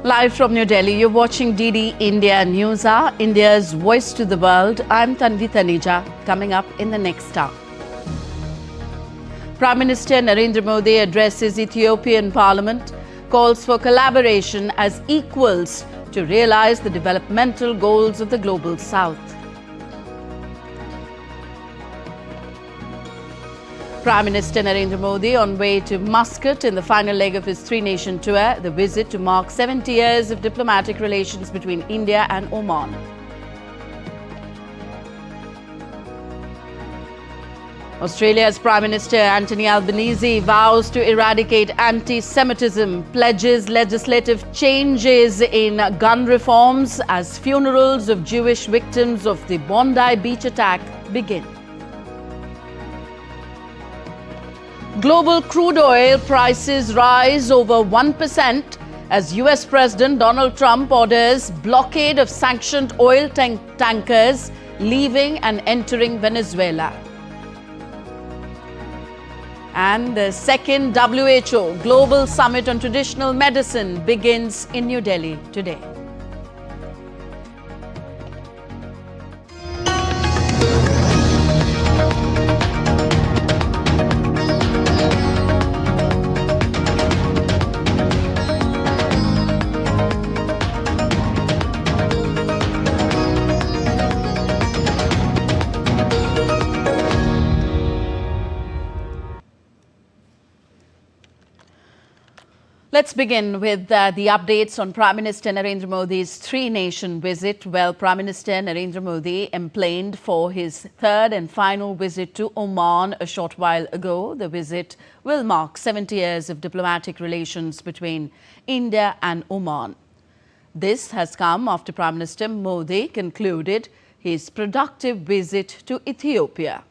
Live from New Delhi, you're watching DD India Newshour, India's voice to the world. I'm Tanvi Taneja. Coming up in the next hour, Prime Minister Narendra Modi addresses Ethiopian Parliament, calls for collaboration as equals to realize the developmental goals of the Global South. Prime Minister Narendra Modi on way to Muscat in the final leg of his three-nation tour, the visit to mark 70 years of diplomatic relations between India and Oman. Australia's Prime Minister Anthony Albanese vows to eradicate anti-Semitism, pledges legislative changes in gun reforms as funerals of Jewish victims of the Bondi beach attack begin. Global crude oil prices rise over 1% as US President Donald Trump orders blockade of sanctioned oil tankers leaving and entering Venezuela. And the second WHO Global Summit on Traditional Medicine begins in New Delhi today. Let's begin with the updates on Prime Minister Narendra Modi's three-nation visit. Well, Prime Minister Narendra Modi emplaned for his third and final visit to Oman a short while ago. The visit will mark 70 years of diplomatic relations between India and Oman. This has come after Prime Minister Modi concluded his productive visit to Ethiopia.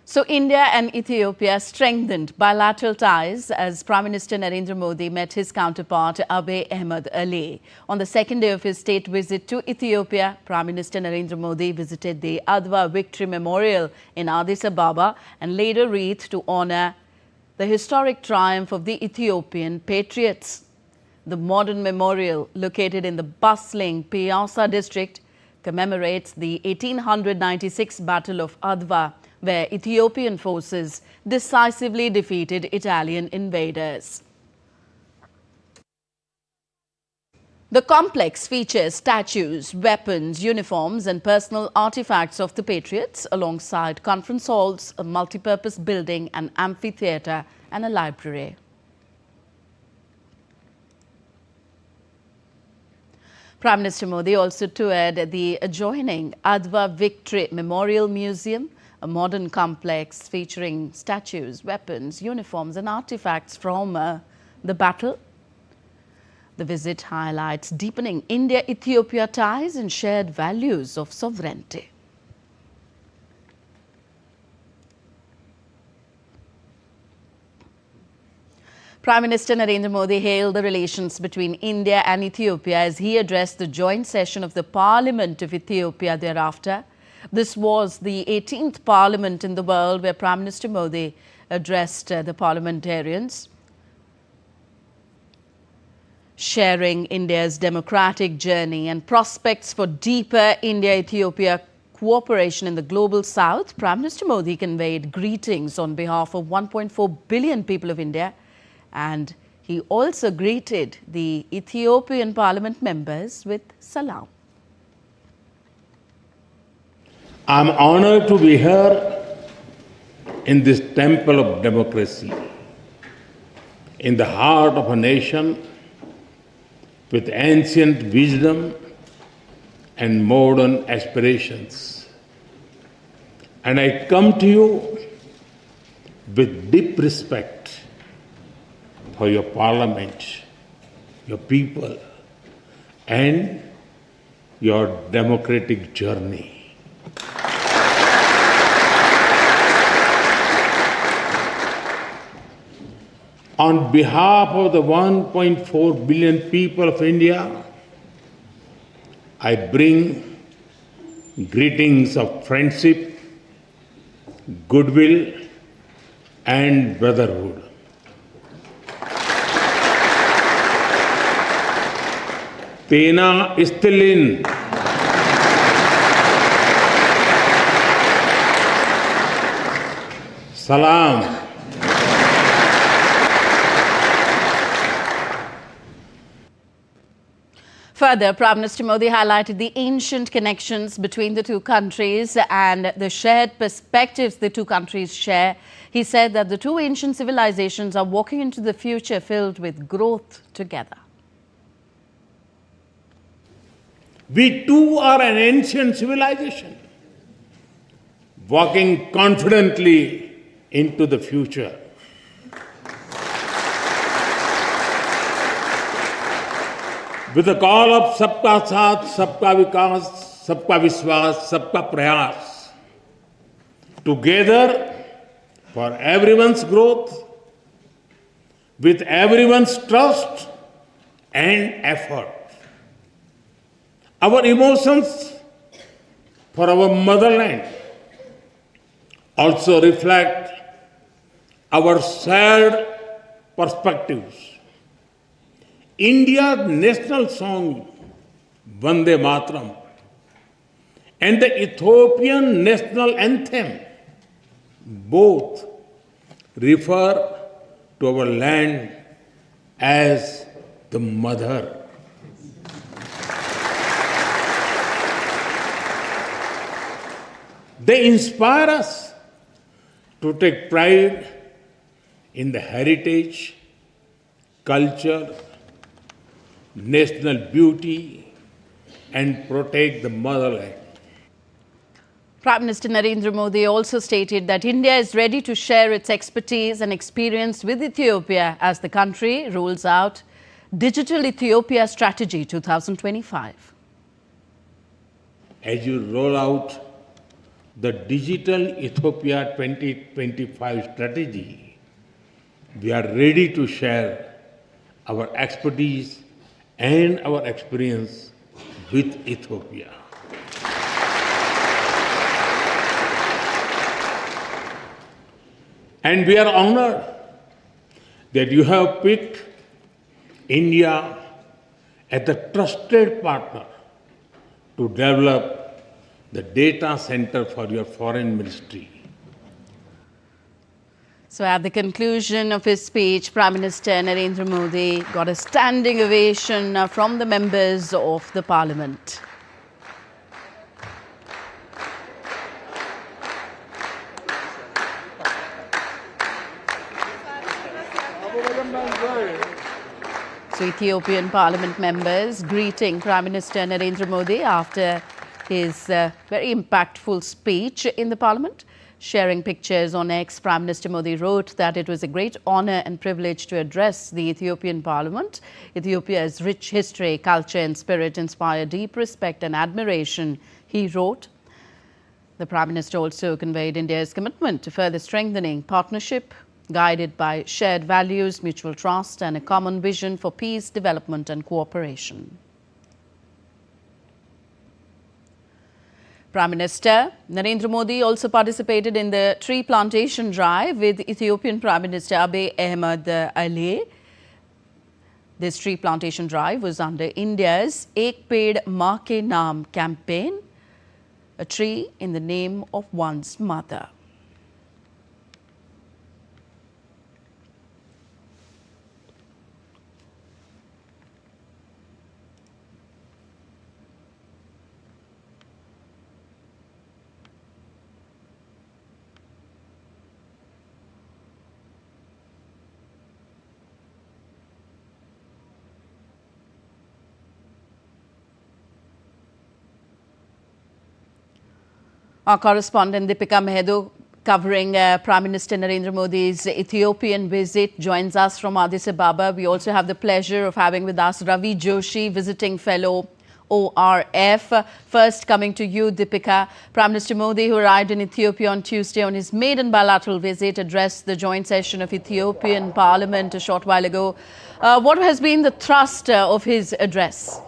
So India and Ethiopia strengthened bilateral ties as Prime Minister Narendra Modi met his counterpart Abiy Ahmed Ali. On the second day of his state visit to Ethiopia, Prime Minister Narendra Modi visited the Adwa Victory Memorial in Addis Ababa and laid a wreath to honor the historic triumph of the Ethiopian patriots. The modern memorial, located in the bustling Piazza district, commemorates the 1896 Battle of Adwa, where Ethiopian forces decisively defeated Italian invaders. The complex features statues, weapons, uniforms and personal artifacts of the patriots alongside conference halls, a multi-purpose building, an amphitheatre and a library. Prime Minister Modi also toured the adjoining Adwa Victory Memorial Museum, a modern complex featuring statues, weapons, uniforms and artifacts from the battle. The visit highlights deepening India-Ethiopia ties and shared values of sovereignty. Prime Minister Narendra Modi hailed the relations between India and Ethiopia as he addressed the joint session of the Parliament of Ethiopia thereafter. This was the 18th Parliament in the world where Prime Minister Modi addressed the parliamentarians, sharing India's democratic journey and prospects for deeper India-Ethiopia cooperation in the Global South. Prime Minister Modi conveyed greetings on behalf of 1.4 billion people of India, and he also greeted the Ethiopian Parliament members with salam. I'm honored to be here in this temple of democracy, in the heart of a nation with ancient wisdom and modern aspirations. And I come to you with deep respect for your parliament, your people, and your democratic journey. On behalf of the 1.4 billion people of India, I bring greetings of friendship, goodwill, and brotherhood. Tena Istilin. Salam. Further, Prime Minister Modi highlighted the ancient connections between the two countries and the shared perspectives the two countries share. He said that the two ancient civilizations are walking into the future filled with growth together. We too are an ancient civilization, walking confidently into the future. With the call of Sabka Saath, Sabka Vikas, Sabka Vishwas, Sabka Prayas, together for everyone's growth, with everyone's trust and effort. Our emotions for our motherland also reflect our shared perspectives. India's national song, Vande Mataram, and the Ethiopian national anthem, both refer to our land as the mother. They inspire us to take pride in the heritage, culture, national beauty, and protect the motherland. Prime Minister Narendra Modi also stated that India is ready to share its expertise and experience with Ethiopia as the country rolls out Digital Ethiopia Strategy 2025. As you roll out the Digital Ethiopia 2025 strategy, we are ready to share our expertise and our experience with Ethiopia. And we are honored that you have picked India as the trusted partner to develop the data center for your foreign ministry. So at the conclusion of his speech, Prime Minister Narendra Modi got a standing ovation from the members of the Parliament. So Ethiopian Parliament members greeting Prime Minister Narendra Modi after his very impactful speech in the Parliament. Sharing pictures on X, Prime Minister Modi wrote that it was a great honor and privilege to address the Ethiopian Parliament. Ethiopia's rich history, culture and spirit inspire deep respect and admiration, he wrote. The Prime Minister also conveyed India's commitment to further strengthening partnership, guided by shared values, mutual trust and a common vision for peace, development and cooperation. Prime Minister Narendra Modi also participated in the tree plantation drive with Ethiopian Prime Minister Abiy Ahmed Ali. This tree plantation drive was under India's Ek Ped Maa Ke Naam campaign, a tree in the name of one's mother. Our correspondent Deepika Mehedo, covering Prime Minister Narendra Modi's Ethiopian visit, joins us from Addis Ababa. We also have the pleasure of having with us Ravi Joshi, visiting fellow ORF. First, coming to you, Deepika. Prime Minister Modi, who arrived in Ethiopia on Tuesday on his maiden bilateral visit, addressed the joint session of Ethiopian Parliament a short while ago. What has been the thrust of his address?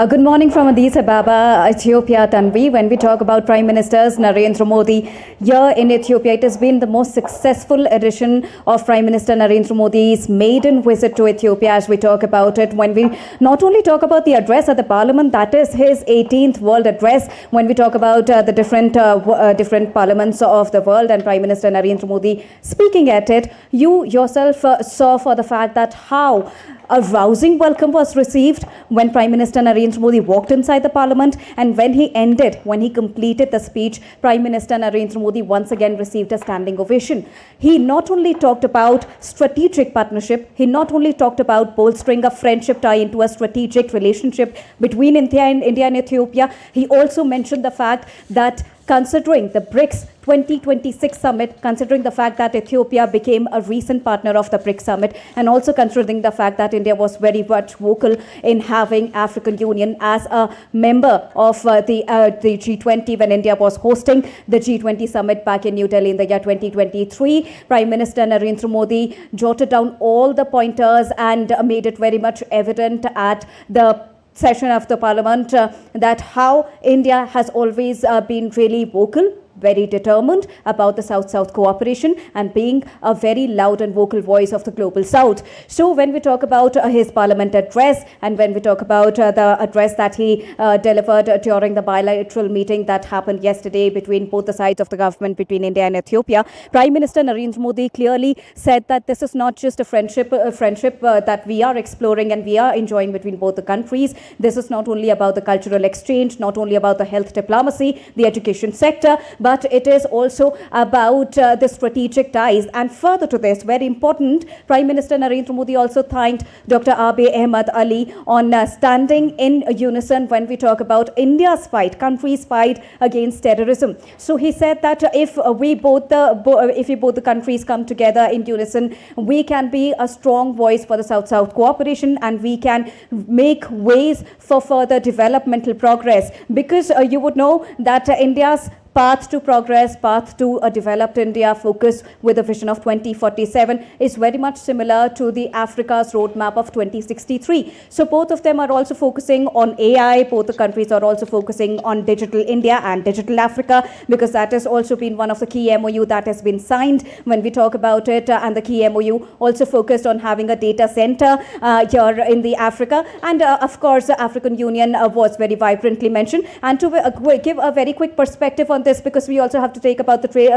Good morning from Addis Ababa, Ethiopia, Tanvi. When we talk about Prime Ministers Narendra Modi here in Ethiopia, it has been the most successful edition of Prime Minister Narendra Modi's maiden visit to Ethiopia as we talk about it. When we not only talk about the address at the Parliament, that is his 18th World Address, when we talk about the different parliaments of the world and Prime Minister Narendra Modi speaking at it, you yourself saw for the fact that how a rousing welcome was received when Prime Minister Narendra Modi walked inside the Parliament, and when he completed the speech, Prime Minister Narendra Modi once again received a standing ovation. He not only talked about strategic partnership, he not only talked about bolstering a friendship tie into a strategic relationship between India and Ethiopia, he also mentioned the fact that considering the BRICS 2026 summit, considering the fact that Ethiopia became a recent partner of the BRICS summit, and also considering the fact that India was very much vocal in having African Union as a member of the G20 when India was hosting the G20 summit back in New Delhi in the year 2023. Prime Minister Narendra Modi jotted down all the pointers and made it very much evident at the session of the Parliament that how India has always been really vocal, very determined about the South-South cooperation and being a very loud and vocal voice of the global South. So when we talk about his Parliament address and when we talk about the address that he delivered during the bilateral meeting that happened yesterday between both the sides of the government, between India and Ethiopia, Prime Minister Narendra Modi clearly said that this is not just a friendship that we are exploring and we are enjoying between both the countries. This is not only about the cultural exchange, not only about the health diplomacy, the education sector, but it is also about the strategic ties. And further to this, very important, Prime Minister Narendra Modi also thanked Dr. Abiy Ahmed Ali on standing in unison when we talk about India's fight, country's fight against terrorism. So he said that if both the countries come together in unison, we can be a strong voice for the South-South cooperation and we can make ways for further developmental progress. Because you would know that India's path to progress, path to a developed India focus with a vision of 2047 is very much similar to the Africa's roadmap of 2063. So both of them are also focusing on AI, both the countries are also focusing on digital India and digital Africa, because that has also been one of the key MOU that has been signed when we talk about it, and the key MOU also focused on having a data center here in the Africa, and of course the African Union was very vibrantly mentioned. And to give a very quick perspective on this, because we also have to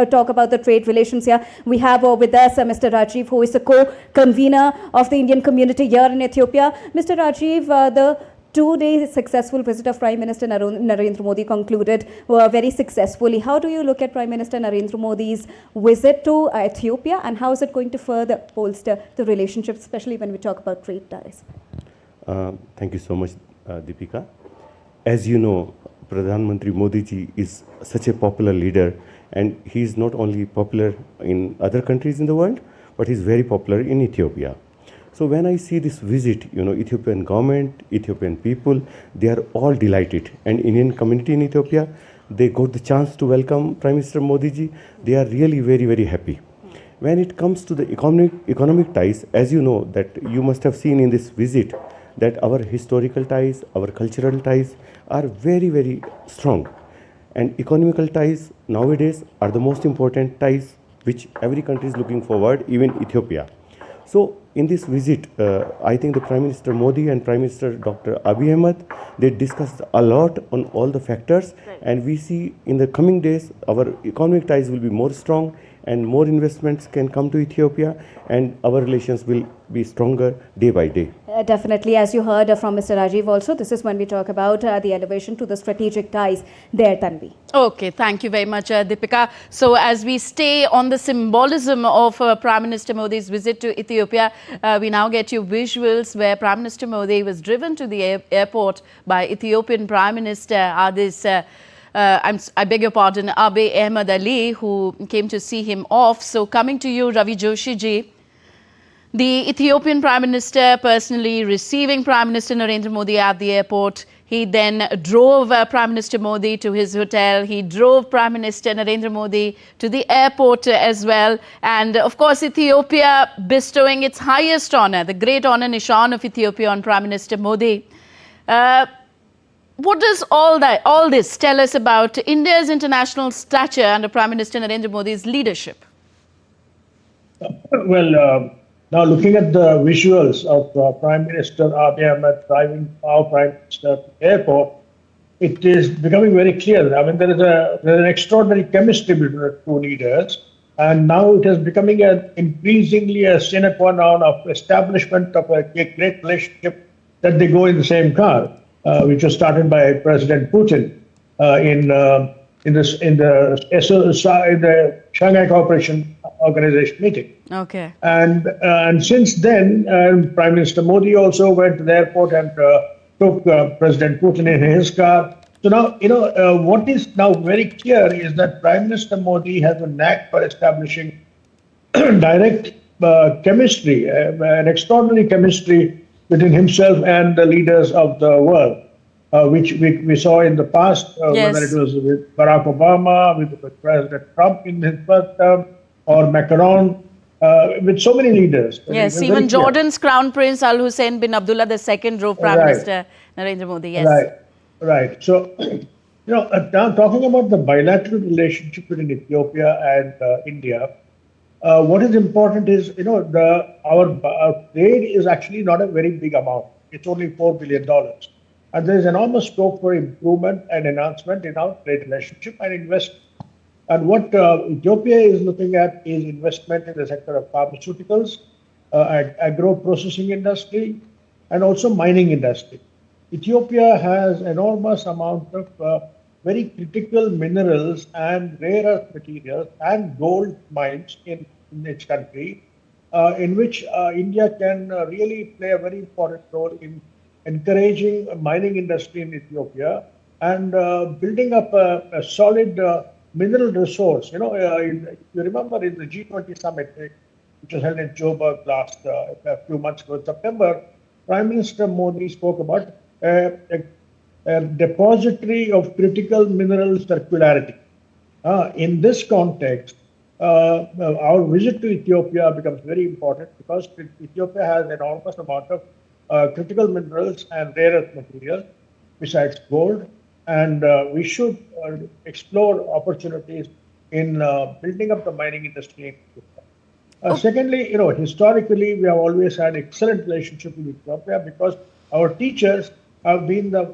talk about the trade relations here. We have with us Mr. Rajiv, who is the co-convener of the Indian community here in Ethiopia. Mr. Rajiv, the 2-day successful visit of Prime Minister Narendra Modi concluded very successfully. How do you look at Prime Minister Narendra Modi's visit to Ethiopia, and how is it going to further bolster the relationship, especially when we talk about trade ties? Thank you so much, Deepika. As you know, Pradhan Mantri Modi ji is such a popular leader, and he is not only popular in other countries in the world, but he is very popular in Ethiopia. So when I see this visit, Ethiopian government, Ethiopian people, they are all delighted, and Indian community in Ethiopia, they got the chance to welcome Prime Minister Modi ji. They are really very, very happy. When it comes to the economic ties, as you know, that you must have seen in this visit that our historical ties, our cultural ties are very, very strong. And economical ties nowadays are the most important ties which every country is looking forward, even Ethiopia. So in this visit, I think the Prime Minister Modi and Prime Minister Dr. Abiy Ahmed, they discussed a lot on all the factors, and we see in the coming days our economic ties will be more strong and more investments can come to Ethiopia, and our relations will be stronger day by day. Definitely, as you heard from Mr. Rajiv also, this is when we talk about the elevation to the strategic ties there, Tanvi. Okay, thank you very much, Deepika. So as we stay on the symbolism of Prime Minister Modi's visit to Ethiopia, we now get you visuals where Prime Minister Modi was driven to the airport by Ethiopian Prime Minister I beg your pardon, Abiy Ahmed Ali, who came to see him off. So coming to you, Ravi Joshi ji, the Ethiopian Prime Minister personally receiving Prime Minister Narendra Modi at the airport. He then drove Prime Minister Modi to his hotel. He drove Prime Minister Narendra Modi to the airport as well. And of course, Ethiopia bestowing its highest honor, the great honor Nishan of Ethiopia on Prime Minister Modi. what does all this tell us about India's international stature under Prime Minister Narendra Modi's leadership? Well, now looking at the visuals of Prime Minister Abiy Ahmed driving our Prime Minister to the airport, it is becoming very clear. I mean, there's an extraordinary chemistry between the two leaders, and now it is becoming increasingly a sine qua non of establishment of a great relationship that they go in the same car, which was started by President Putin in the Shanghai Cooperation Organization meeting. Okay. And since then, Prime Minister Modi also went to the airport and took President Putin in his car. So now, what is now very clear is that Prime Minister Modi has a knack for establishing direct chemistry, an extraordinary chemistry between himself and the leaders of the world, which we saw in the past, Yes. whether it was with Barack Obama, with President Trump in his first term, or Macron, with so many leaders. Yes, even Jordan's Crown Prince Al Hussein bin Abdullah II drove Prime Right. Minister Narendra Modi. Yes. Right. So, now talking about the bilateral relationship between Ethiopia and India, what is important is, our trade is actually not a very big amount. It's only $4 billion. And there is enormous scope for improvement and enhancement in our trade relationship and investment. And what Ethiopia is looking at is investment in the sector of pharmaceuticals, agro-processing industry, and also mining industry. Ethiopia has enormous amount of very critical minerals and rare earth materials and gold mines in its country, in which India can really play a very important role in encouraging a mining industry in Ethiopia and building up a solid mineral resource. If you remember in the G20 summit, which was held in Joburg a few months ago in September, Prime Minister Modi spoke about a depository of critical mineral circularity. In this context, our visit to Ethiopia becomes very important because Ethiopia has an enormous amount of critical minerals and rare earth materials besides gold, and we should explore opportunities in building up the mining industry in Ethiopia. Secondly, historically, we have always had excellent relationship with Ethiopia because our teachers have been the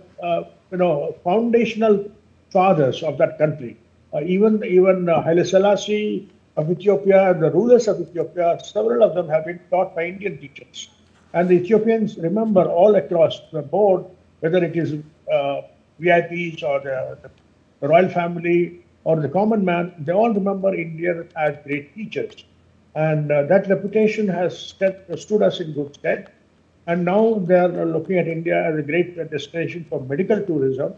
foundational fathers of that country. Even Haile Selassie of Ethiopia, the rulers of Ethiopia, several of them have been taught by Indian teachers. And the Ethiopians remember all across the board, whether it is VIPs or the royal family or the common man, they all remember India as great teachers. And that reputation has stood us in good stead. And now they are looking at India as a great destination for medical tourism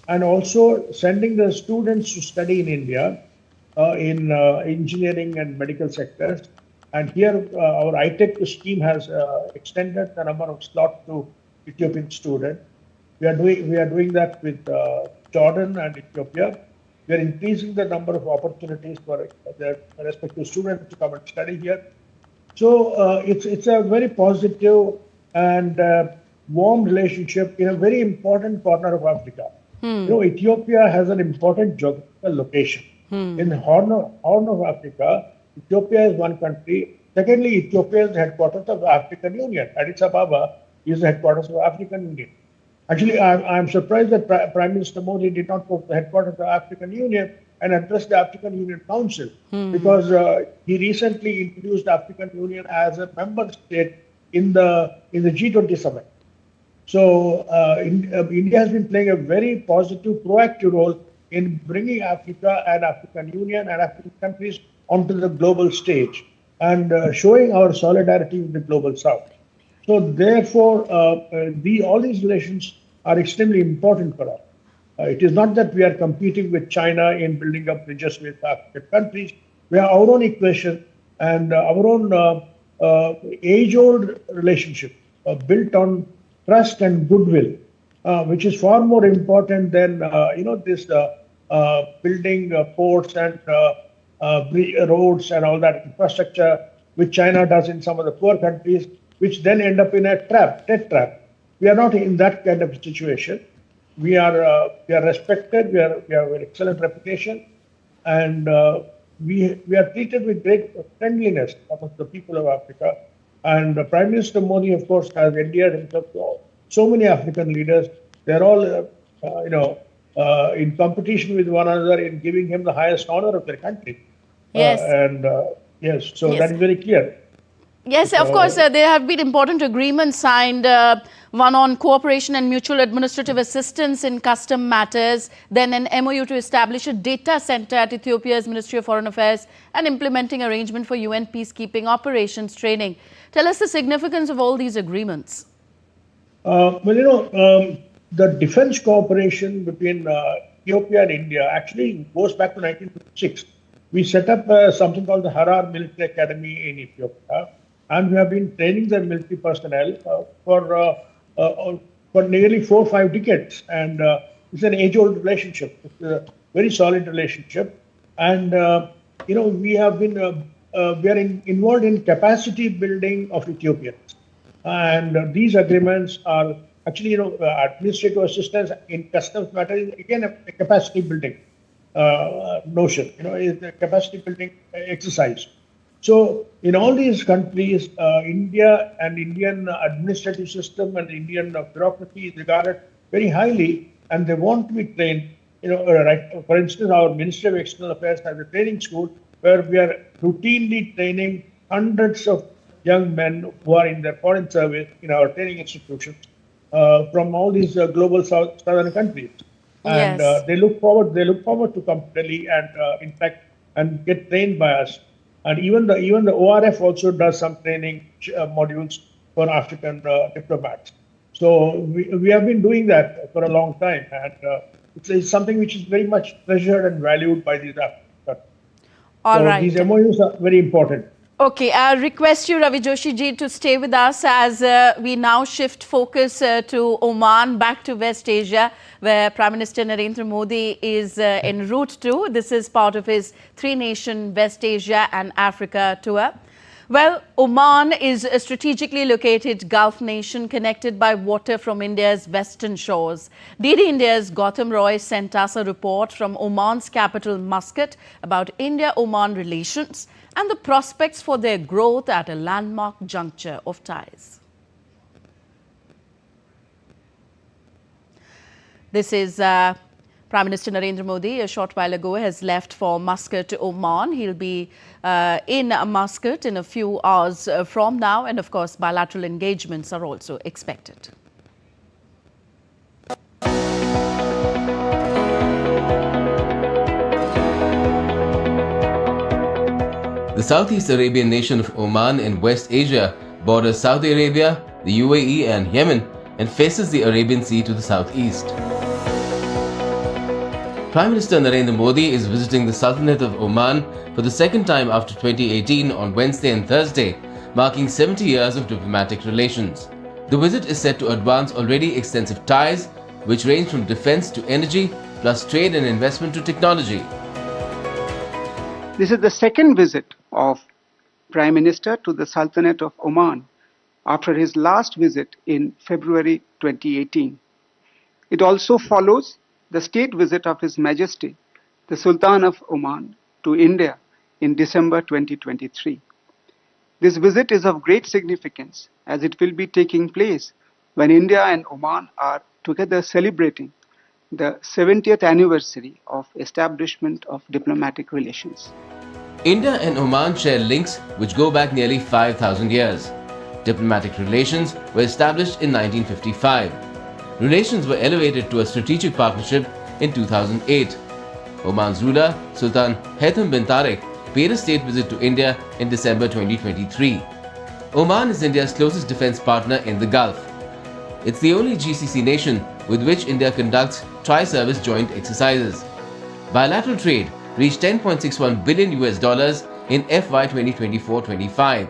and also sending the students to study in India in engineering and medical sectors. And here our iTech scheme has extended the number of slots to Ethiopian students. We are doing that with Jordan and Ethiopia. We are increasing the number of opportunities for their respective students to come and study here. So it's a very positive and warm relationship in a very important corner of Africa. Ethiopia has an important geographical location. In the Horn of Africa, Ethiopia is one country. Secondly, Ethiopia is the headquarters of the African Union. Addis Ababa is the headquarters of the African Union. Actually, I'm surprised that Prime Minister Modi did not go to the headquarters of the African Union and address the African Union Council because he recently introduced the African Union as a member state in the G20 summit. So India has been playing a very positive, proactive role in bringing Africa and African Union and African countries onto the global stage and showing our solidarity with the global South. So therefore, all these relations are extremely important for us. It is not that we are competing with China in building up bridges with African countries. We have our own equation and our own age-old relationship built on trust and goodwill, which is far more important than this building ports and roads and all that infrastructure, which China does in some of the poor countries, which then end up in a debt trap. We are not in that kind of situation. we are respected. We have an excellent reputation, and we are treated with great friendliness among the people of Africa. And Prime Minister Modi, of course, has endeared himself to so many African leaders. They're all, in competition with one another in giving him the highest honor of their country. Yes. Yes, so Yes. that is very clear. Yes, of course, there have been important agreements signed, one on cooperation and mutual administrative assistance in custom matters, then an MOU to establish a data center at Ethiopia's Ministry of Foreign Affairs, and implementing arrangement for UN peacekeeping operations training. Tell us the significance of all these agreements. The defense cooperation between Ethiopia and India actually goes back to 1956. We set up something called the Harar Military Academy in Ethiopia, and we have been training the military personnel for nearly 4 or 5 decades. And it's an age-old relationship. It's a very solid relationship. And we have been we are involved in capacity building of Ethiopians. And these agreements are actually, administrative assistance in customs matters, again, a capacity building notion, is a capacity building exercise. So in all these countries, India and Indian administrative system and Indian bureaucracy is regarded very highly, and they want to be trained. For instance, our Ministry of External Affairs has a training school where we are routinely training hundreds of young men who are in their foreign service in our training institutions from all these global southern countries. And Yes. they look forward to come to Delhi and in fact and get trained by us. And even the ORF also does some training modules for African diplomats. So we have been doing that for a long time, and it's something which is very much treasured and valued by these African countries. All So right. these MOUs are very important. Okay, I request you, Ravi Joshi ji, to stay with us as we now shift focus to Oman, back to West Asia, where Prime Minister Narendra Modi is en route to. This is part of his 3-nation West Asia and Africa tour. Well, Oman is a strategically located Gulf nation connected by water from India's western shores. DD India's Gautam Roy sent us a report from Oman's capital, Muscat, about India-Oman relations and the prospects for their growth at a landmark juncture of ties. This is Prime Minister Narendra Modi, a short while ago, has left for Muscat, Oman. He'll be in Muscat in a few hours from now, and of course, bilateral engagements are also expected. The Southeast Arabian nation of Oman in West Asia borders Saudi Arabia, the UAE and Yemen, and faces the Arabian Sea to the southeast. Prime Minister Narendra Modi is visiting the Sultanate of Oman for the second time after 2018 on Wednesday and Thursday, marking 70 years of diplomatic relations. The visit is set to advance already extensive ties, which range from defense to energy, plus trade and investment to technology. This is the second visit of Prime Minister to the Sultanate of Oman after his last visit in February 2018. It also follows the state visit of His Majesty, the Sultan of Oman, to India in December 2023. This visit is of great significance as it will be taking place when India and Oman are together celebrating the 70th anniversary of establishment of diplomatic relations. India and Oman share links which go back nearly 5,000 years. Diplomatic relations were established in 1955. Relations were elevated to a strategic partnership in 2008. Oman's ruler, Sultan Haitham bin Tariq, paid a state visit to India in December 2023. Oman is India's closest defense partner in the Gulf. It's the only GCC nation with which India conducts tri-service joint exercises. Bilateral trade reached $10.61 billion in FY 2024-25.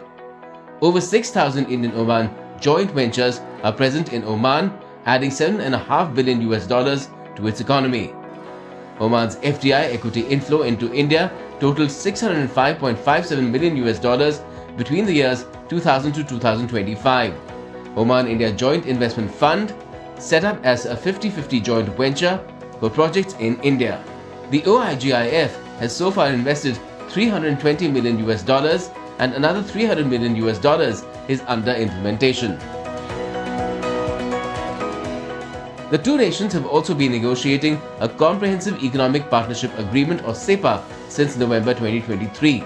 Over 6,000 Indian-Oman joint ventures are present in Oman, adding $7.5 billion to its economy. Oman's FDI equity inflow into India totaled $605.57 million between the years 2000 to 2025. Oman-India Joint Investment Fund set up as a 50-50 joint venture for projects in India. The OIGIF has so far invested $320 million and another $300 million is under implementation. The two nations have also been negotiating a Comprehensive Economic Partnership Agreement or CEPA since November 2023.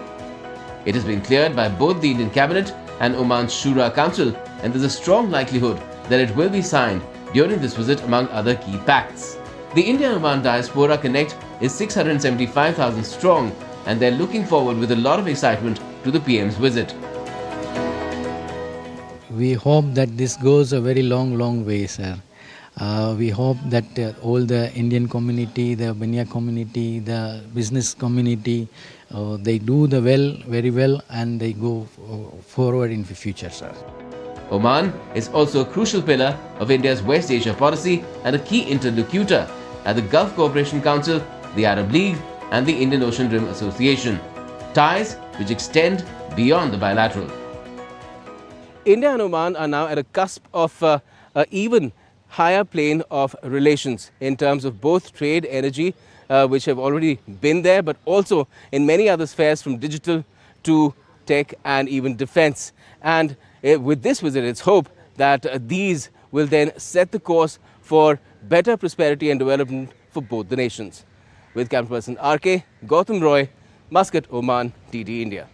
It has been cleared by both the Indian Cabinet and Oman's Shura Council, and there is a strong likelihood that it will be signed during this visit among other key pacts. The India-Oman Diaspora Connect is 675,000 strong, and they're looking forward with a lot of excitement to the PM's visit. We hope that this goes a very long way, sir. We hope that all the Indian community, the Banya community, the business community, they do very well, and they go forward in the future, sir. Oman is also a crucial pillar of India's West Asia policy and a key interlocutor at the Gulf Cooperation Council, the Arab League and the Indian Ocean Rim Association, ties which extend beyond the bilateral. India and Oman are now at a cusp of an even higher plane of relations in terms of both trade, energy, which have already been there, but also in many other spheres from digital to tech and even defense. And with this visit, it's hope that these will then set the course for better prosperity and development for both the nations. With cameraperson RK, Gautam Roy, Muscat, Oman, DD India.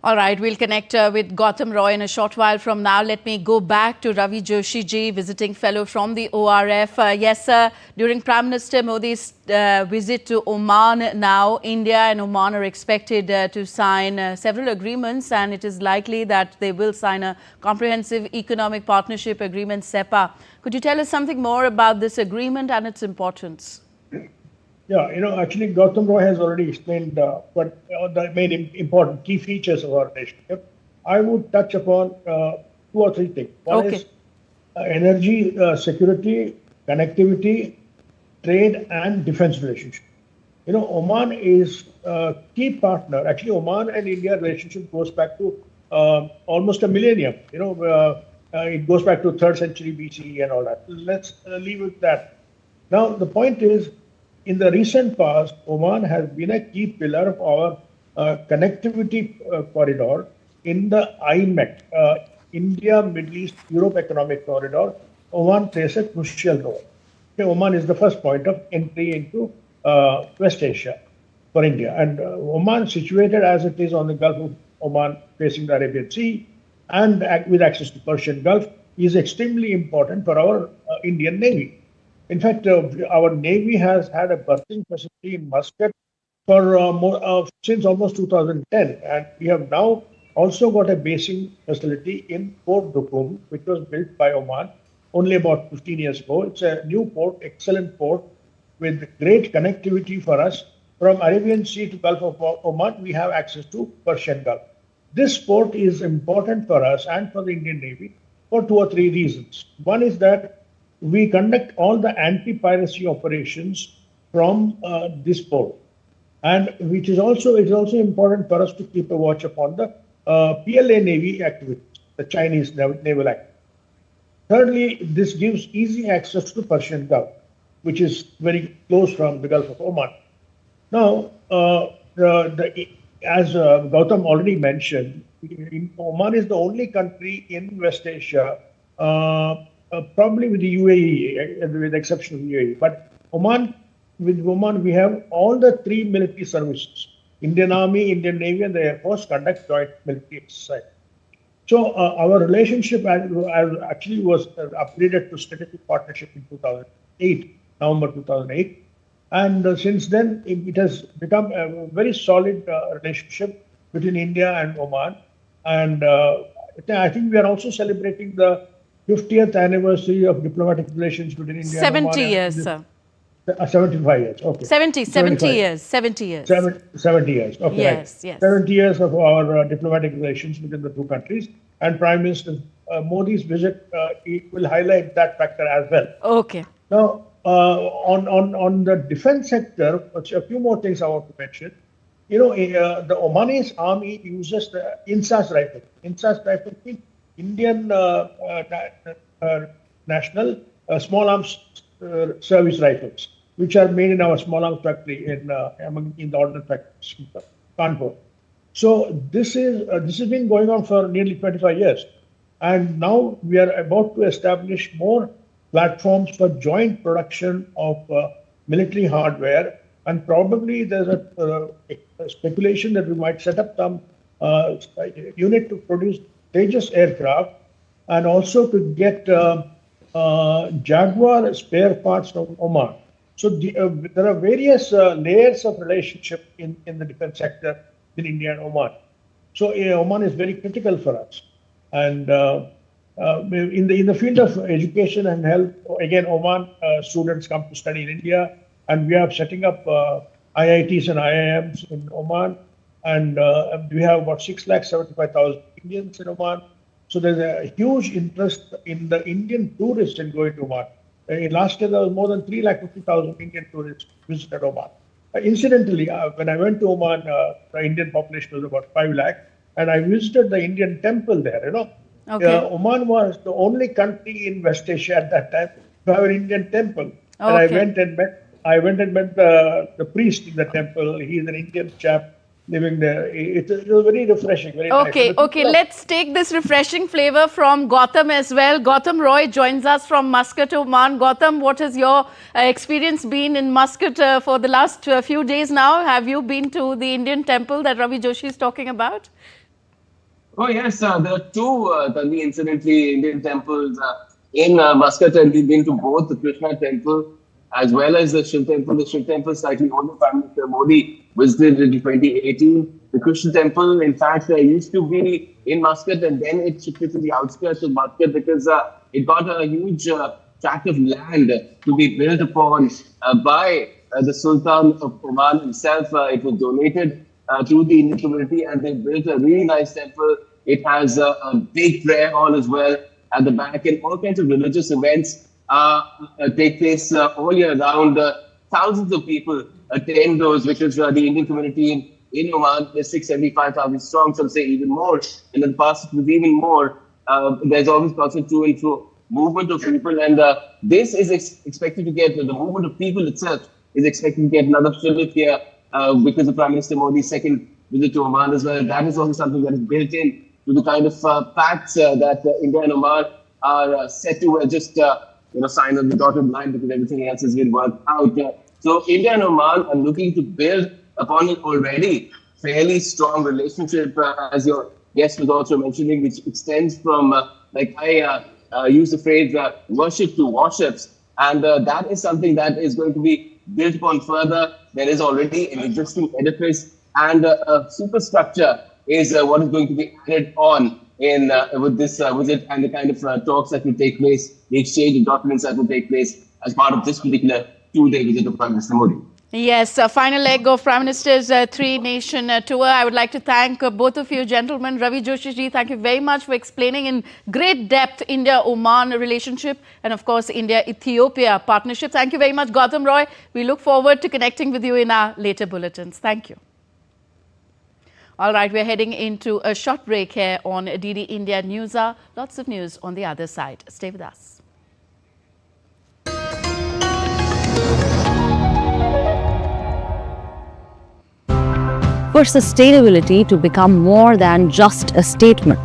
All right, we'll connect with Gautam Roy in a short while from now. Let me go back to Ravi Joshi ji, visiting fellow from the ORF. Yes, sir, during Prime Minister Modi's visit to Oman now, India and Oman are expected to sign several agreements, and it is likely that they will sign a Comprehensive Economic Partnership Agreement, CEPA. Could you tell us something more about this agreement and its importance? Yeah, actually, Gautam Roy has already explained what the main important key features of our relationship. I would touch upon 2 or 3 things. One is energy security, connectivity, trade, and defense relationship. Oman is a key partner. Actually, Oman and India relationship goes back to almost a millennium. It goes back to 3rd century BCE and all that. Let's leave it at that. Now, the point is, in the recent past, Oman has been a key pillar of our connectivity corridor in the IMEC, India, Middle East, Europe Economic Corridor. Oman plays a crucial role. Oman is the first point of entry into West Asia for India. And Oman, situated as it is on the Gulf of Oman, facing the Arabian Sea, and with access to Persian Gulf, is extremely important for our Indian Navy. In fact, our Navy has had a berthing facility in Muscat for since almost 2010, and we have now also got a basing facility in Port Dukum, which was built by Oman only about 15 years ago. It's a new port, excellent port, with great connectivity for us. From Arabian Sea to Gulf of Oman, we have access to Persian Gulf. This port is important for us and for the Indian Navy for 2 or 3 reasons. One is that we conduct all the anti-piracy operations from this port, and which is also important for us to keep a watch upon the PLA Navy activities, the Chinese naval activities. Thirdly, this gives easy access to Persian Gulf, which is very close from the Gulf of Oman. Now, as Gautam already mentioned, Oman is the only country in West Asia, probably with the UAE, with the exception of the UAE. But with Oman, we have all the 3 military services. Indian Army, Indian Navy, and the Air Force conduct joint military exercise. So our relationship actually was upgraded to strategic partnership in 2008, November 2008. And since then, it has become a very solid relationship between India and Oman. And I think we are also celebrating the 50th anniversary of diplomatic relations between India and Oman. 70 years, sir. 75 years, okay. 70 years. 70 years, okay. Yes, right. 70 years of our diplomatic relations between the 2 countries. And Prime Minister Modi's visit will highlight that factor as well. Okay. Now, on the defense sector, a few more things I want to mention. The Omanese army uses the INSAS rifle. INSAS rifle means Indian national small arms service rifles, which are made in our small arms factory in the ordnance factory, Kanpur. So this has been going on for nearly 25 years, and now we are about to establish more platforms for joint production of military hardware, and probably there's a speculation that we might set up some unit to produce Tejas aircraft, and also to get Jaguar spare parts from Oman. So there are various layers of relationship in the defense sector in India and Oman. So Oman is very critical for us. And in the field of education and health, again, Oman students come to study in India, and we are setting up IITs and IIMs in Oman, and we have about 675,000 Indians in Oman. So there's a huge interest in the Indian tourists in going to Oman. Last year, there was more than 350,000 Indian tourists visited Oman. Incidentally, when I went to Oman, the Indian population was about 5 lakh, and I visited the Indian temple there, Okay. Oman was the only country in West Asia at that time to have an Indian temple. And Okay. I went and met the priest in the temple. He's an Indian chap living there. It was very refreshing, very nice. Okay, okay. Let's take this refreshing flavor from Gautam as well. Gautam Roy joins us from Muscat, Oman. Gautam, what has your experience been in Muscat for the last few days now? Have you been to the Indian temple that Ravi Joshi is talking about? Oh, yes, there are two, Tanvi, incidentally, Indian temples in Muscat, and we've been to both the Krishna temple as well as the Shiv temple. The Shiv temple, slightly older, Prime Minister Modi visited in 2018. The Krishna temple, in fact, used to be in Muscat, and then it shifted to the outskirts of Muscat because it got a huge tract of land to be built upon by the Sultan of Oman himself. It was donated to the Indian community, and they built a really nice temple. It has a big prayer hall as well at the back, and all kinds of religious events take place all year round. Thousands of people attend those, because the Indian community in Oman is 675,000 strong, some say even more. And in the past, it was even more. There's always constant to and fro movement of people, and this is expected to get, the movement of people itself is expected to get another fillip here because of Prime Minister Modi's second visit to Oman as well. That is also something that is built in to the kind of pacts that India and Oman are set to just sign on the dotted line, because everything else has been worked out. So India and Oman are looking to build upon an already fairly strong relationship, as your guest was also mentioning, which extends from, I use the phrase, worship to warships. And that is something that is going to be built upon further. There is already an existing edifice, and a superstructure is what is going to be added on in with this visit, and the kind of talks that will take place, the exchange of documents that will take place as part of this particular 2-day visit of Prime Minister Modi. Yes, final leg of Prime Minister's three-nation tour. I would like to thank both of you gentlemen. Ravi Joshi ji, thank you very much for explaining in great depth India-Oman relationship, and of course India-Ethiopia partnership. Thank you very much, Gautam Roy. We look forward to connecting with you in our later bulletins. Thank you. All right, we're heading into a short break here on DD India Newshour. Lots of news on the other side. Stay with us. For sustainability to become more than just a statement,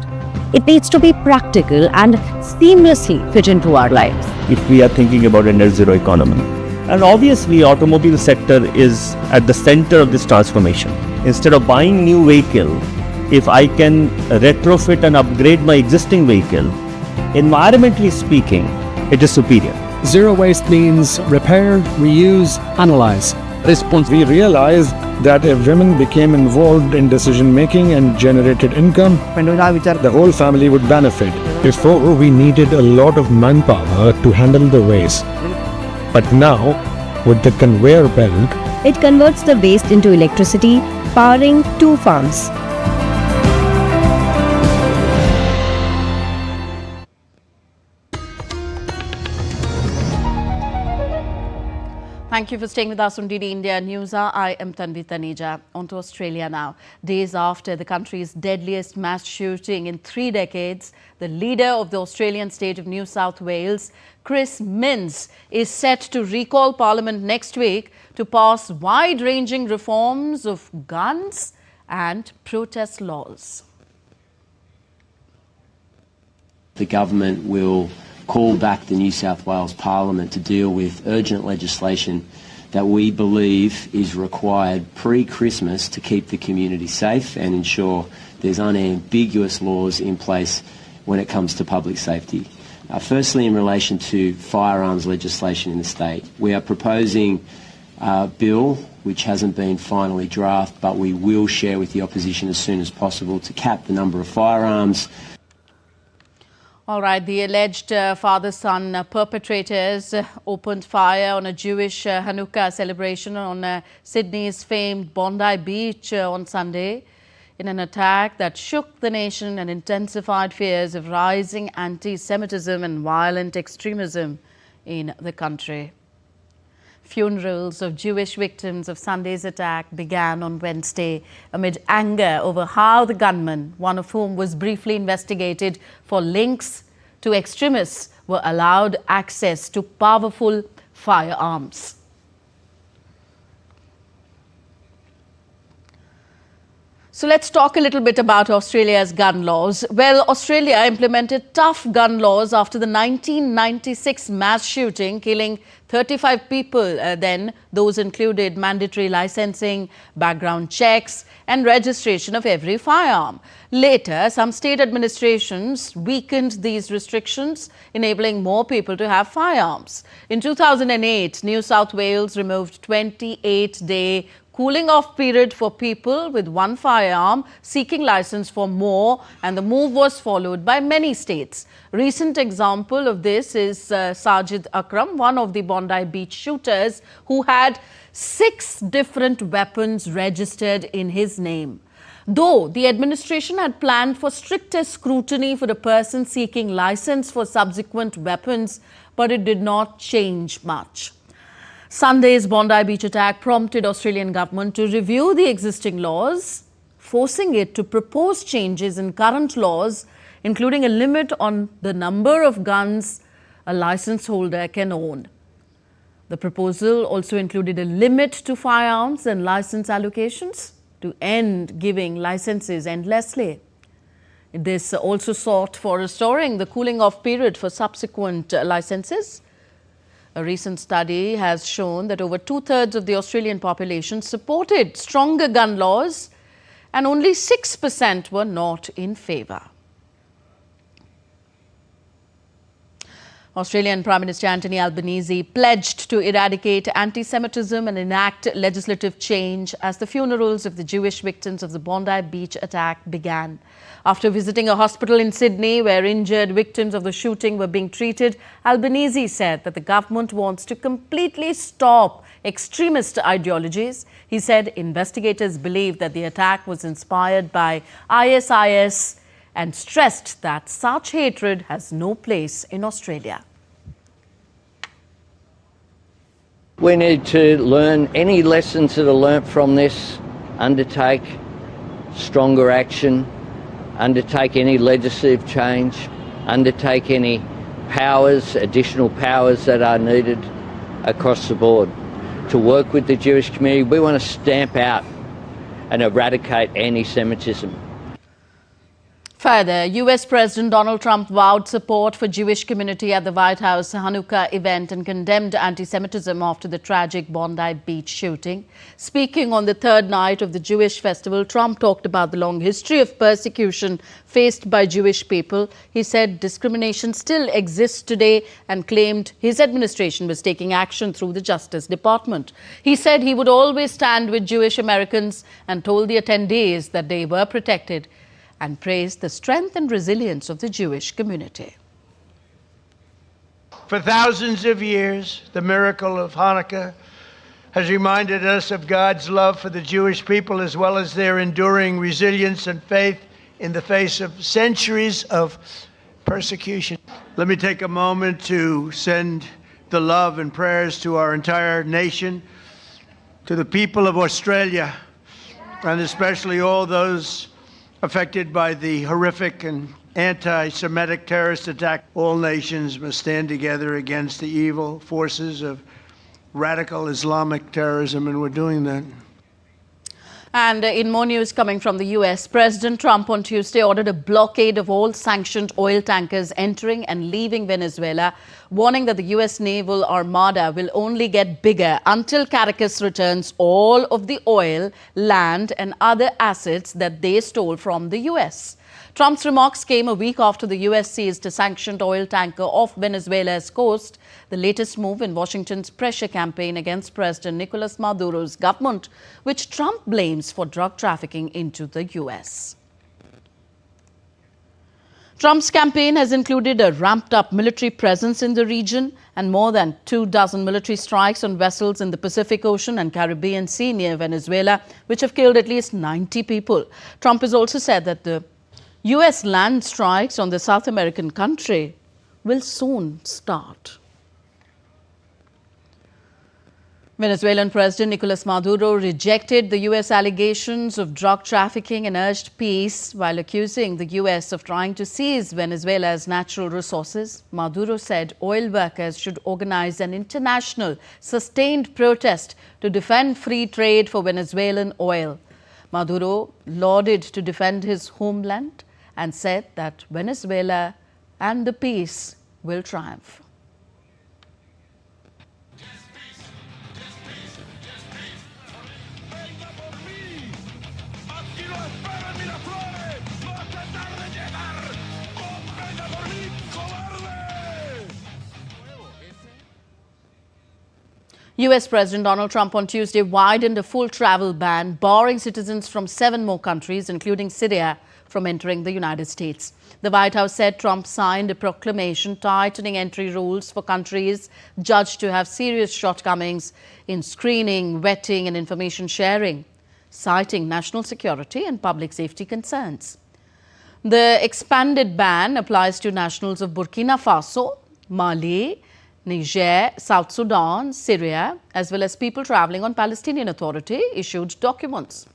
it needs to be practical and seamlessly fit into our lives. If we are thinking about a net zero economy, and obviously automobile sector is at the center of this transformation. Instead of buying new vehicle, if I can retrofit and upgrade my existing vehicle, environmentally speaking, it is superior. Zero waste means repair, reuse, analyze. We realized that if women became involved in decision making and generated income, the whole family would benefit. Before, we needed a lot of manpower to handle the waste. But now, with the conveyor belt, it converts the waste into electricity, powering 2 farms. Thank Thank you for staying with us on DD India Newshour. I am Tanvi Taneja. On to Australia now. Days after the country's deadliest mass shooting in 3 decades, the leader of the Australian state of New South Wales, Chris Minns, is set to recall Parliament next week to pass wide-ranging reforms of guns and protest laws. The government will call back the New South Wales Parliament to deal with urgent legislation that we believe is required pre-Christmas to keep the community safe and ensure there's unambiguous laws in place when it comes to public safety. Firstly, in relation to firearms legislation in the state, we are proposing a bill which hasn't been finally drafted, but we will share with the opposition as soon as possible to cap the number of firearms. All right, the alleged father-son perpetrators opened fire on a Jewish Hanukkah celebration on Sydney's famed Bondi beach on Sunday in an attack that shook the nation and intensified fears of rising anti-Semitism and violent extremism in the country. Funerals of Jewish victims of Sunday's attack began on Wednesday amid anger over how the gunman, one of whom was briefly investigated for links to extremists, were allowed access to powerful firearms. So let's talk a little bit about Australia's gun laws. Well, Australia implemented tough gun laws after the 1996 mass shooting, killing 35 people. Then those included mandatory licensing, background checks and registration of every firearm. Later, some state administrations weakened these restrictions, enabling more people to have firearms. In 2008, New South Wales removed 28-day cooling off period for people with one firearm seeking license for more, and the move was followed by many states. Recent example of this is Sajid Akram, one of the Bondi beach shooters who had 6 different weapons registered in his name. Though the administration had planned for stricter scrutiny for a person seeking license for subsequent weapons, but it did not change much. Sunday's Bondi beach attack prompted Australian government to review the existing laws, forcing it to propose changes in current laws, including a limit on the number of guns a license holder can own. The proposal also included a limit to firearms and license allocations to end giving licenses endlessly. This also sought for restoring the cooling off period for subsequent licenses. A recent study has shown that over 2/3 of the Australian population supported stronger gun laws and only 6% were not in favour. Australian Prime Minister Anthony Albanese pledged to eradicate anti-Semitism and enact legislative change as the funerals of the Jewish victims of the Bondi beach attack began. After visiting a hospital in Sydney where injured victims of the shooting were being treated, Albanese said that the government wants to completely stop extremist ideologies. He said investigators believe that the attack was inspired by ISIS and stressed that such hatred has no place in Australia. We need to learn any lessons that are learnt from this, undertake stronger action, undertake any legislative change, undertake any powers, additional powers that are needed across the board to work with the Jewish community. We want to stamp out and eradicate anti-Semitism. Further, US President Donald Trump vowed support for Jewish community at the White House Hanukkah event and condemned anti-Semitism after the tragic Bondi beach shooting. Speaking on the 3rd night of the Jewish festival, Trump talked about the long history of persecution faced by Jewish people. He said discrimination still exists today and claimed his administration was taking action through the Justice Department. He said he would always stand with Jewish Americans and told the attendees that they were protected, and praised the strength and resilience of the Jewish community. For thousands of years, the miracle of Hanukkah has reminded us of God's love for the Jewish people, as well as their enduring resilience and faith in the face of centuries of persecution. Let me take a moment to send the love and prayers to our entire nation, to the people of Australia, and especially all those affected by the horrific and anti-Semitic terrorist attack. All nations must stand together against the evil forces of radical Islamic terrorism, and we're doing that. And in more news coming from the US, President Trump on Tuesday ordered a blockade of all sanctioned oil tankers entering and leaving Venezuela, warning that the US naval armada will only get bigger until Caracas returns all of the oil, land and other assets that they stole from the US. Trump's remarks came a week after the US seized a sanctioned oil tanker off Venezuela's coast, the latest move in Washington's pressure campaign against President Nicolas Maduro's government, which Trump blames for drug trafficking into the US. Trump's campaign has included a ramped-up military presence in the region and more than 24 military strikes on vessels in the Pacific Ocean and Caribbean Sea near Venezuela, which have killed at least 90 people. Trump has also said that the US land strikes on the South American country will soon start. Venezuelan President Nicolas Maduro rejected the US allegations of drug trafficking and urged peace while accusing the US of trying to seize Venezuela's natural resources. Maduro said oil workers should organize an international, sustained protest to defend free trade for Venezuelan oil. Maduro lauded to defend his homeland and said that Venezuela and the peace will triumph. US President Donald Trump on Tuesday widened a full travel ban, barring citizens from 7 more countries, including Syria, from entering the United States. The White House said Trump signed a proclamation tightening entry rules for countries judged to have serious shortcomings in screening, vetting and information sharing, citing national security and public safety concerns. The expanded ban applies to nationals of Burkina Faso, Mali, Niger, South Sudan, Syria, as well as people travelling on Palestinian Authority-issued documents.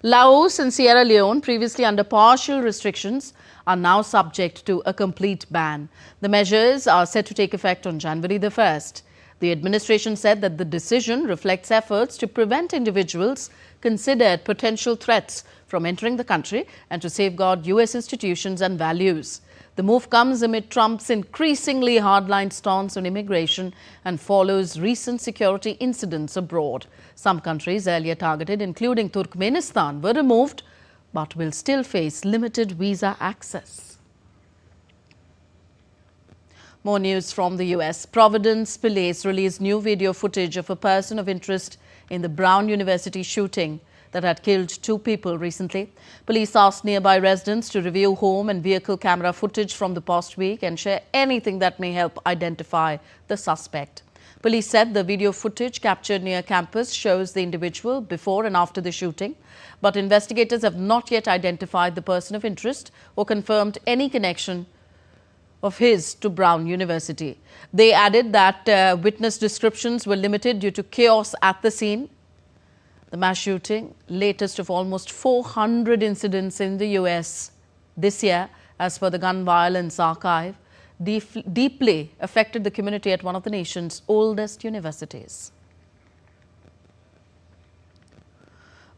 Laos and Sierra Leone, previously under partial restrictions, are now subject to a complete ban. The measures are set to take effect on January the 1st. The administration said that the decision reflects efforts to prevent individuals considered potential threats from entering the country and to safeguard US institutions and values. The move comes amid Trump's increasingly hardline stance on immigration and follows recent security incidents abroad. Some countries earlier targeted, including Turkmenistan, were removed but will still face limited visa access. More news from the US. Providence Police released new video footage of a person of interest in the Brown University shooting that had killed 2 people recently. Police asked nearby residents to review home and vehicle camera footage from the past week and share anything that may help identify the suspect. Police said the video footage captured near campus shows the individual before and after the shooting, but investigators have not yet identified the person of interest or confirmed any connection of his to Brown University. They added that witness descriptions were limited due to chaos at the scene. The mass shooting, latest of almost 400 incidents in the US this year, as per the Gun Violence Archive, deeply affected the community at one of the nation's oldest universities.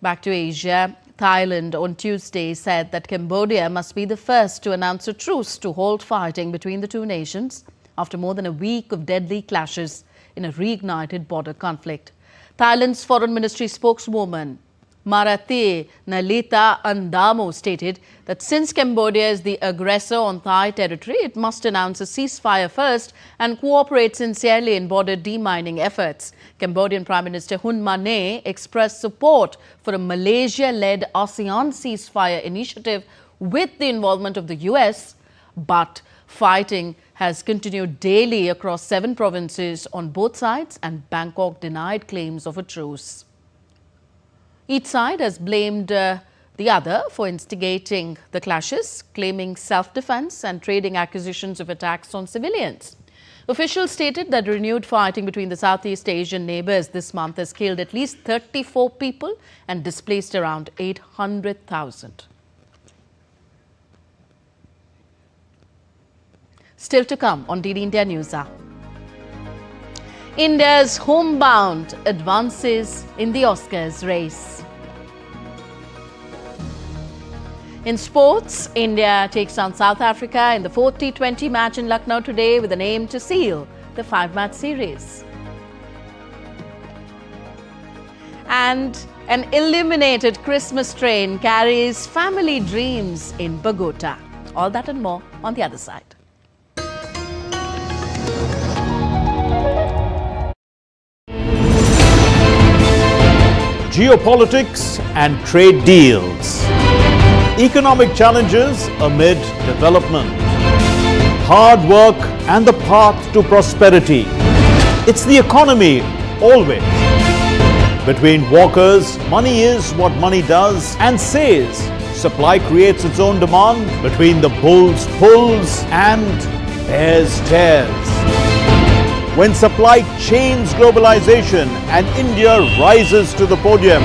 Back to Asia, Thailand on Tuesday said that Cambodia must be the first to announce a truce to halt fighting between the 2 nations after more than a week of deadly clashes in a reignited border conflict. Thailand's Foreign Ministry spokeswoman Marathi Nalita Andamo stated that since Cambodia is the aggressor on Thai territory, it must announce a ceasefire first and cooperate sincerely in border demining efforts. Cambodian Prime Minister Hun Manet expressed support for a Malaysia-led ASEAN ceasefire initiative with the involvement of the US, but fighting has continued daily across 7 provinces on both sides, and Bangkok denied claims of a truce. Each side has blamed the other for instigating the clashes, claiming self-defense and trading accusations of attacks on civilians. Officials stated that renewed fighting between the Southeast Asian neighbors this month has killed at least 34 people and displaced around 800,000. Still to come on DD India Newshour. India's homebound advances in the Oscars race. In sports, India takes on South Africa in the 4th T20 match in Lucknow today with an aim to seal the 5-match series. And an illuminated Christmas train carries family dreams in Bogota. All that and more on the other side. Geopolitics and trade deals. Economic challenges amid development. Hard work and the path to prosperity. It's the economy always. Between walkers, money is what money does and says. Supply creates its own demand. Between the bulls pulls and bears tears. When supply chains globalization and India rises to the podium.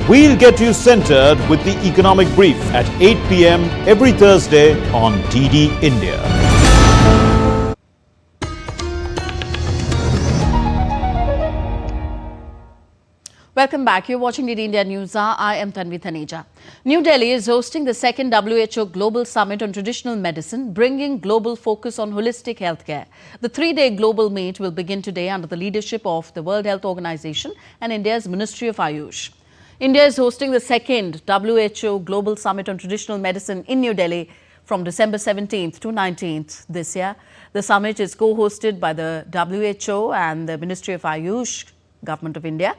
We'll get you centered with the economic brief at 8 p.m. every Thursday on DD India. Welcome back. You're watching DD India Newshour. I am Tanvi Thaneja. New Delhi is hosting the 2nd WHO Global Summit on Traditional Medicine, bringing global focus on holistic healthcare. The 3-day global meet will begin today under the leadership of the World Health Organization and India's Ministry of Ayush. India is hosting the 2nd WHO Global Summit on Traditional Medicine in New Delhi from December 17th to 19th this year. The summit is co-hosted by the WHO and the Ministry of Ayush, Government of India.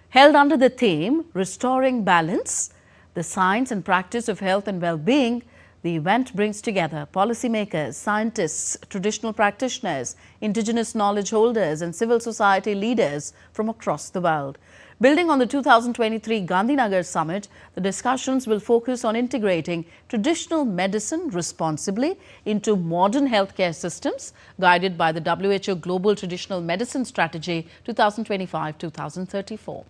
Held under the theme, Restoring Balance, the Science and Practice of Health and Well-being, the event brings together policymakers, scientists, traditional practitioners, indigenous knowledge holders and civil society leaders from across the world. Building on the 2023 Gandhinagar Summit, the discussions will focus on integrating traditional medicine responsibly into modern healthcare systems, guided by the WHO Global Traditional Medicine Strategy 2025-2034.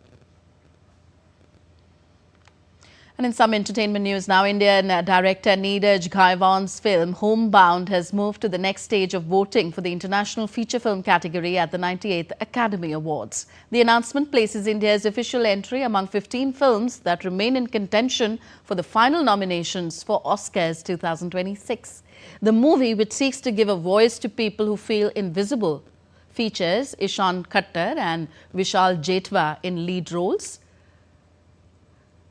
And in some entertainment news now, Indian director Neeraj Ghaiwan's film Homebound has moved to the next stage of voting for the International Feature Film category at the 98th Academy Awards. The announcement places India's official entry among 15 films that remain in contention for the final nominations for Oscars 2026. The movie, which seeks to give a voice to people who feel invisible, features Ishan Khattar and Vishal Jetwa in lead roles.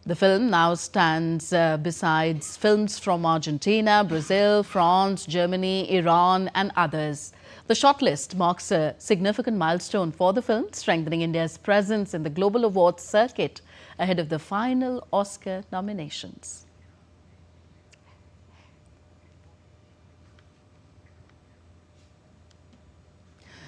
The film now stands besides films from Argentina, Brazil, France, Germany, Iran and others. The shortlist marks a significant milestone for the film, strengthening India's presence in the global awards circuit ahead of the final Oscar nominations.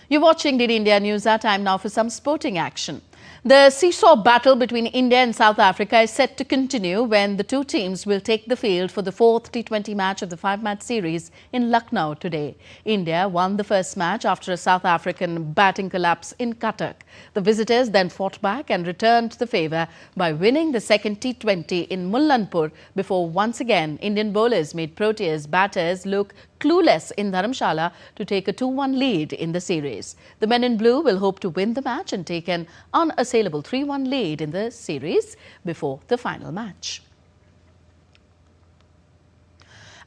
You're watching DD India News. Our time now for some sporting action. The seesaw battle between India and South Africa is set to continue when the two teams will take the field for the 4th T20 match of the 5-match series in Lucknow today. India won the first match after a South African batting collapse in Cuttack. The visitors then fought back and returned the favour by winning the 2nd T20 in Mullanpur before once again Indian bowlers made Proteas batters look clueless in Dharamshala to take a 2-1 lead in the series. The men in blue will hope to win the match and take an unassailable 3-1 lead in the series before the final match.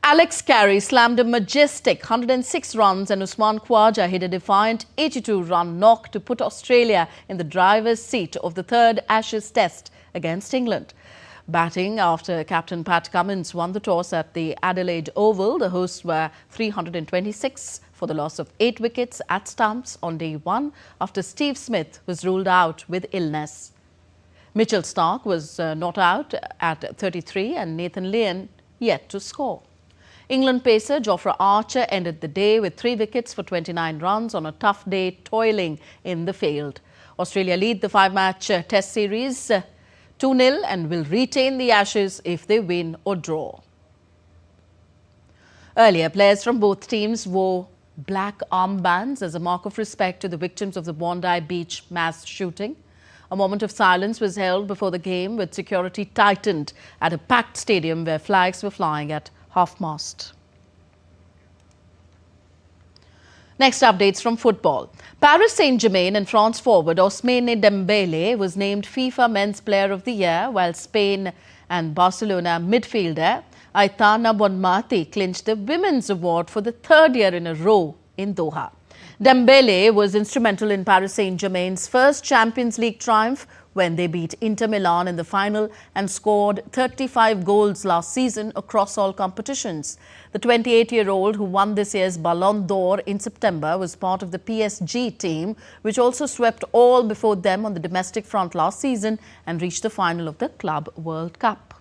Alex Carey slammed a majestic 106 runs and Usman Khawaja hit a defiant 82-run knock to put Australia in the driver's seat of the 3rd Ashes Test against England. Batting after captain Pat Cummins won the toss at the Adelaide Oval, the hosts were 326 for the loss of 8 wickets at stumps on day 1 after Steve Smith was ruled out with illness. Mitchell Starc was not out at 33 and Nathan Lyon yet to score. England pacer Jofra Archer ended the day with 3 wickets for 29 runs on a tough day toiling in the field. Australia lead the 5-match test series 2-0 and will retain the Ashes if they win or draw. Earlier, players from both teams wore black armbands as a mark of respect to the victims of the Bondi beach mass shooting. A moment of silence was held before the game, with security tightened at a packed stadium where flags were flying at half-mast. Next updates from football. Paris Saint-Germain and France forward Ousmane Dembele was named FIFA Men's Player of the Year, while Spain and Barcelona midfielder Aitana Bonmati clinched the Women's Award for the third year in a row in Doha. Dembele was instrumental in Paris Saint-Germain's first Champions League triumph when they beat Inter Milan in the final and scored 35 goals last season across all competitions. The 28-year-old, who won this year's Ballon d'Or in September, was part of the PSG team, which also swept all before them on the domestic front last season and reached the final of the Club World Cup.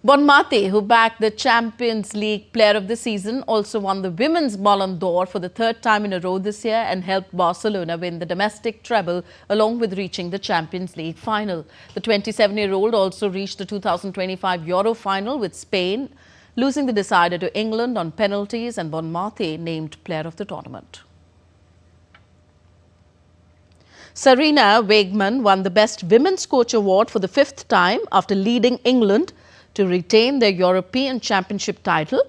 Bonmati, who backed the Champions League Player of the Season, also won the Women's Ballon d'Or for the third time in a row this year and helped Barcelona win the domestic treble along with reaching the Champions League final. The 27-year-old also reached the 2025 Euro final with Spain, losing the decider to England on penalties, and Bonmati named Player of the Tournament. Sarina Wiegman won the Best Women's Coach Award for the fifth time after leading England to retain their European Championship title,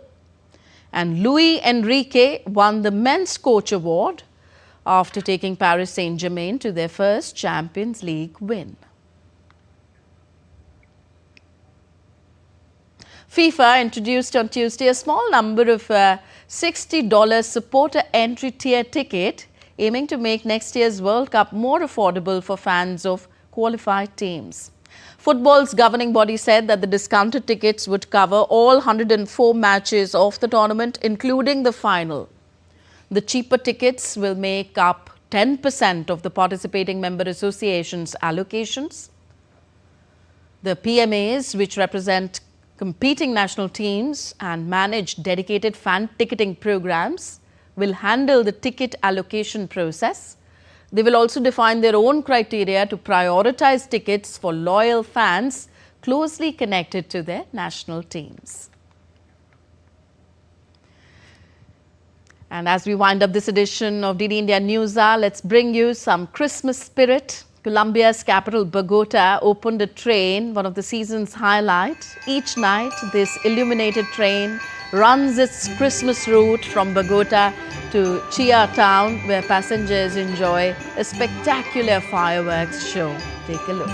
and Luis Enrique won the Men's Coach Award after taking Paris Saint-Germain to their first Champions League win. FIFA introduced on Tuesday a small number of $60 supporter entry tier ticket, aiming to make next year's World Cup more affordable for fans of qualified teams. Football's governing body said that the discounted tickets would cover all 104 matches of the tournament, including the final. The cheaper tickets will make up 10% of the participating member associations' allocations. The PMAs, which represent competing national teams and manage dedicated fan ticketing programs, will handle the ticket allocation process. They will also define their own criteria to prioritize tickets for loyal fans closely connected to their national teams. And as we wind up this edition of DD India Newshour, let's bring you some Christmas spirit. Colombia's capital, Bogota, opened a train, one of the season's highlights. Each night, this illuminated train runs its Christmas route from Bogota to Chia town, where passengers enjoy a spectacular fireworks show. Take a look.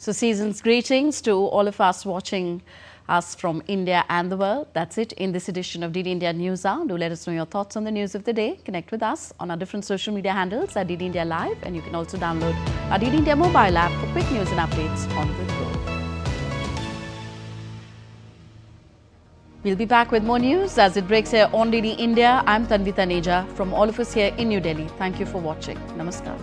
So season's greetings to all of us watching us from India and the world. That's it in this edition of DD India Newshour. Do let us know your thoughts on the news of the day. Connect with us on our different social media handles at DD India Live, and you can also download our DD India mobile app for quick news and updates on the go. We'll be back with more news as it breaks here on DD India. I'm Tanvi Taneja from all of us here in New Delhi. Thank you for watching. Namaskar.